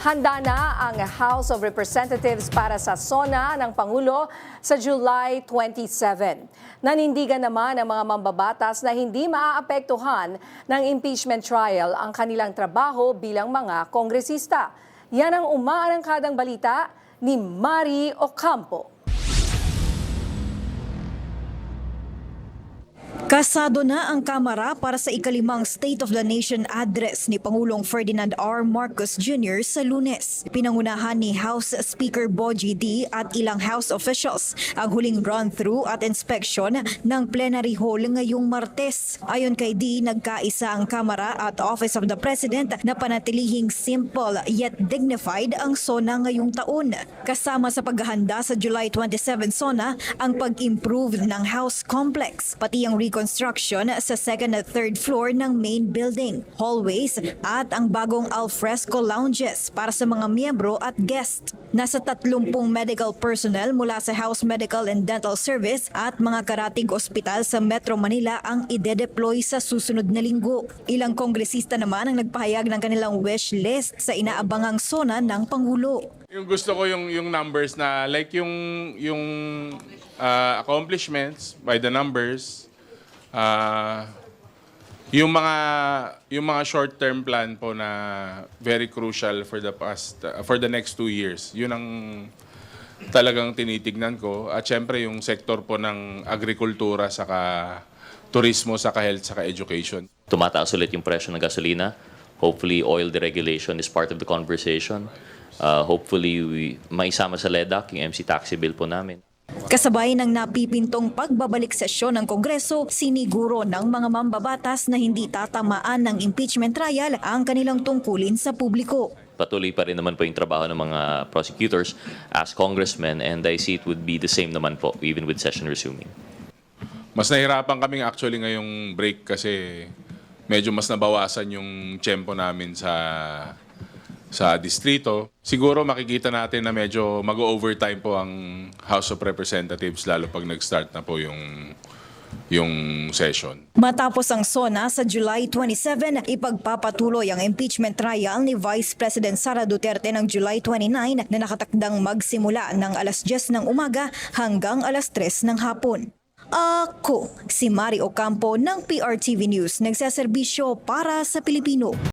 Handa na ang House of Representatives para sa SONA ng Pangulo sa July 27. Nanindigan naman ang mga mambabatas na hindi maaapektuhan ng impeachment trial ang kanilang trabaho bilang mga kongresista. Yan ang umaarangkadang balita ni Mari Ocampo. Kasado na ang Kamara para sa ikalimang State of the Nation address ni Pangulong Ferdinand R. Marcos Jr. sa Lunes. Pinangunahan ni House Speaker Bogie D. at ilang House officials ang huling run-through at inspection ng plenary hall ngayong Martes. Ayon kay D., nagkaisa ang Kamara at Office of the President na panatilihing simple yet dignified ang SONA ngayong taon. Kasama sa paghahanda sa July 27 SONA ang pag-improve ng House Complex, pati ang reconstruction sa second at third floor ng main building, hallways at ang bagong alfresco lounges para sa mga miyembro at guest. Nasa 30 medical personnel mula sa House Medical and Dental Service at mga karatig ospital sa Metro Manila ang ide-deploy sa susunod na linggo. Ilang kongresista naman ang nagpahayag ng kanilang wish list sa inaabangang SONA ng Pangulo. Yung gusto ko yung numbers na like yung accomplishments by the numbers. Yung mga short-term plan po na very crucial for the next 2 years. Yun ang talagang tinitignan ko. At syempre yung sektor po ng agrikultura saka turismo saka health saka education. Tumataas ulit yung presyo ng gasolina. Hopefully oil deregulation is part of the conversation. Hopefully maisama sa LEDAC yung MC taxi bill po namin. Kasabay ng napipintong pagbabalik sesyon ng Kongreso, siniguro ng mga mambabatas na hindi tatamaan ng impeachment trial ang kanilang tungkulin sa publiko. Patuloy pa rin naman po yung trabaho ng mga prosecutors as congressmen, and I see it would be the same naman po even with session resuming. Mas nahirapan kaming actually ngayong break kasi medyo mas nabawasan yung tiyempo namin sa distrito. Siguro makikita natin na medyo mag-overtime po ang House of Representatives lalo pag nag-start na po yung session. Matapos ang SONA sa July 27, ipagpapatuloy ang impeachment trial ni Vice President Sara Duterte ng July 29 na nakatakdang magsimula ng alas 10 ng umaga hanggang alas 3 ng hapon. Ako, si Mari Ocampo ng PRTV News, nagseserbisyo para sa Pilipino.